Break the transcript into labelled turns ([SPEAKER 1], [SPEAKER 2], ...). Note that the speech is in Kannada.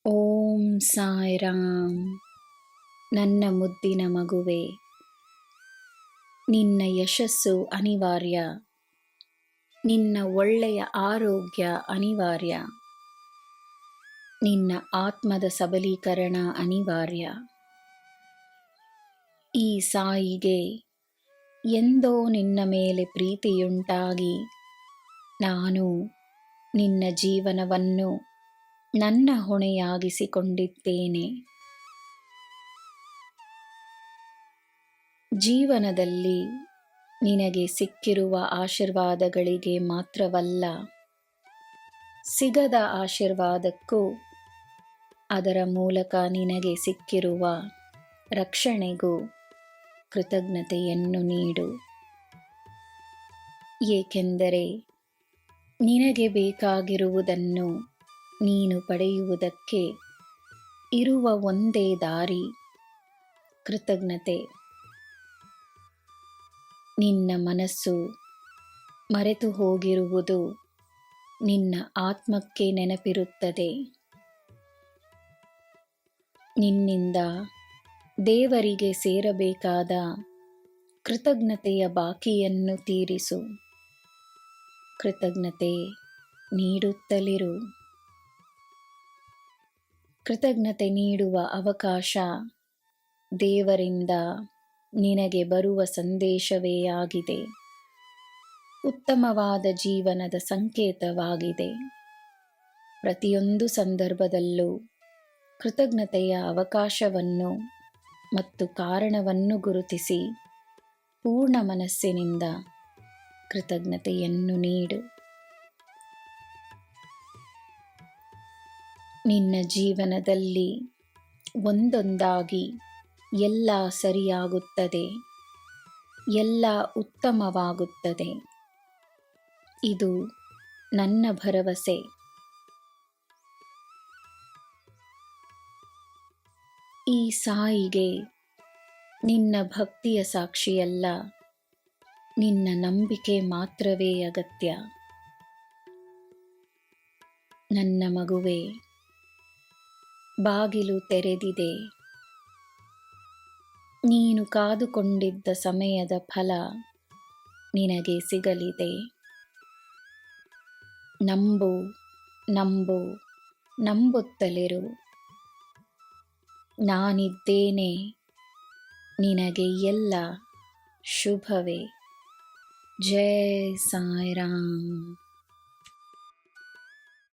[SPEAKER 1] ಓಂ ಸಾಯಿರಾಮ್. ನನ್ನ ಮುದ್ದಿನ ಮಗುವೆ, ನಿನ್ನ ಯಶಸ್ಸು ಅನಿವಾರ್ಯ. ನಿನ್ನ ಒಳ್ಳೆಯ ಆರೋಗ್ಯ ಅನಿವಾರ್ಯ. ನಿನ್ನ ಆತ್ಮದ ಸಬಲೀಕರಣ ಅನಿವಾರ್ಯ. ಈ ಸಾಯಿಗೆ ಎಂದೋ ನಿನ್ನ ಮೇಲೆ ಪ್ರೀತಿಯುಂಟಾಗಿ ನಾನು ನಿನ್ನ ಜೀವನವನ್ನು ನನ್ನ ಹೊಣೆಯಾಗಿಸಿಕೊಂಡಿದ್ದೇನೆ. ಜೀವನದಲ್ಲಿ ನಿನಗೆ ಸಿಕ್ಕಿರುವ ಆಶೀರ್ವಾದಗಳಿಗೆ ಮಾತ್ರವಲ್ಲ, ಸಿಗದ ಆಶೀರ್ವಾದಕ್ಕೂ ಅದರ ಮೂಲಕ ನಿನಗೆ ಸಿಕ್ಕಿರುವ ರಕ್ಷಣೆಗೂ ಕೃತಜ್ಞತೆಯನ್ನು ನೀಡು. ಏಕೆಂದರೆ ನಿನಗೆ ಬೇಕಾಗಿರುವುದನ್ನು ನೀನು ಪಡೆಯುವುದಕ್ಕೆ ಇರುವ ಒಂದೇ ದಾರಿ ಕೃತಜ್ಞತೆ. ನಿನ್ನ ಮನಸ್ಸು ಮರೆತು ಹೋಗಿರುವುದು ನಿನ್ನ ಆತ್ಮಕ್ಕೆ ನೆನಪಿರುತ್ತದೆ. ನಿನ್ನಿಂದ ದೇವರಿಗೆ ಸೇರಬೇಕಾದ ಕೃತಜ್ಞತೆಯ ಬಾಕಿಯನ್ನು ತೀರಿಸು. ಕೃತಜ್ಞತೆ ನೀಡುತ್ತಲಿರು. ಕೃತಜ್ಞತೆ ನೀಡುವ ಅವಕಾಶ ದೇವರಿಂದ ನಿನಗೆ ಬರುವ ಸಂದೇಶವೇ ಆಗಿದೆ. ಉತ್ತಮವಾದ ಜೀವನದ ಸಂಕೇತವಾಗಿದೆ. ಪ್ರತಿಯೊಂದು ಸಂದರ್ಭದಲ್ಲೂ ಕೃತಜ್ಞತೆಯ ಅವಕಾಶವನ್ನು ಮತ್ತು ಕಾರಣವನ್ನು ಗುರುತಿಸಿ ಪೂರ್ಣ ಮನಸ್ಸಿನಿಂದ ಕೃತಜ್ಞತೆಯನ್ನು ನೀಡು. ನಿನ್ನ ಜೀವನದಲ್ಲಿ ಒಂದೊಂದಾಗಿ ಎಲ್ಲ ಸರಿಯಾಗುತ್ತದೆ, ಎಲ್ಲ ಉತ್ತಮವಾಗುತ್ತದೆ. ಇದು ನನ್ನ ಭರವಸೆ. ಈ ಸಾಯಿಗೆ ನಿನ್ನ ಭಕ್ತಿಯ ಸಾಕ್ಷಿಯಲ್ಲ, ನಿನ್ನ ನಂಬಿಕೆ ಮಾತ್ರವೇ ಅಗತ್ಯ. ನನ್ನ ಮಗುವೆ, ಬಾಗಿಲು ತೆರೆದಿದೆ. ನೀನು ಕಾದುಕೊಂಡಿದ್ದ ಸಮಯದ ಫಲ ನಿನಗೆ ಸಿಗಲಿದೆ. ನಂಬು, ನಂಬು, ನಂಬುತ್ತಲಿರು. ನಾನಿದ್ದೇನೆ. ನಿನಗೆ ಎಲ್ಲ ಶುಭವೇ. ಜೈ ಸಾಯಿರಾಮ್.